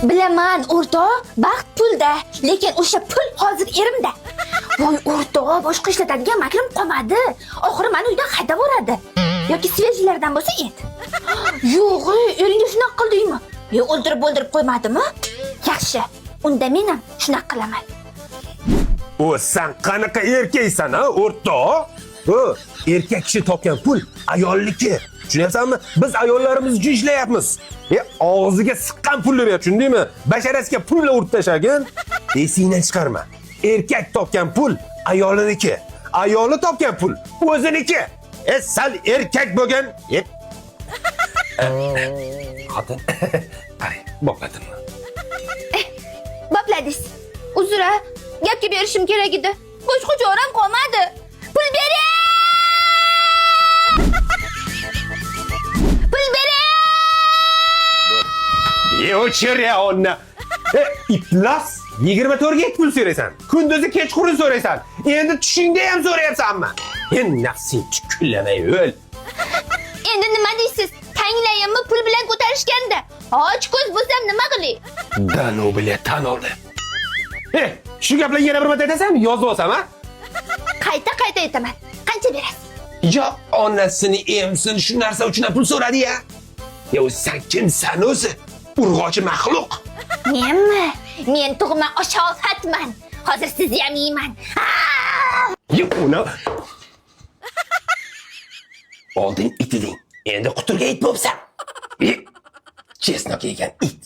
Bilaman, o'rtoq, baxt pulda, lekin o'sha pul hozir erimda. Voy o'rtoq, boshqa ishlatadigan makrim qolmadi. Oxiri meni uydan haydab yuboradi. Yoki svejlardan bo'lsa et. Yo'q, eringa shunaqa qildingmi? O'ldirib qo'ymadimi? Yaxshi. Unda men ham shunaqa qilaman. O sen qanaqa erkaksan ha, o'rtoq? O, erkak kishi topgan pul ayolniki. Tushunyapsanmi? Biz ayollarimiz uchun ishlayapmiz. Og'ziga siqqan pulni ber, tushundingmi? Basharasiga pul bilan urib tashagin. Esingdan chiqarma. Erkak topgan pul ayoliniki. Ayoli topgan pul o'ziniki. Sal erkak bo'lgan. Xotin. Qarang, bopladimmi? Bopladingiz. Uzra, gapga berishim kerak edi. Boshqa joram qolmadi. Pul bering! Pul bering! O'chir ya onna. Iflos 24 ga pul so'raysan. Kunduzi kechqurun so'raysan. Endi tushingda ham so'rayapsanmi? Nafsing chuqullamay o'l. Endi nima deysiz? Tanglayimni pul bilan ko'tarishganda. Och ko'z bo'lsam nima qilay? Dano bilan tan oldi. Shu gaplarni yana bir marta aytasanmi? Yozib olsam, ha? Qayta aytaman. Qancha berasiz? Yo, onasini emsin shu narsa uchun pul so'radi-ya. Yo, sen kimsan o'zi? Urg'ochi maxluq. Menmi? Men tug'ma oshofatman. Hozir sizni ham yeyman. Yo, uni oldin it eding. Endi quturga it bo'lsan. Chesnok yegan it.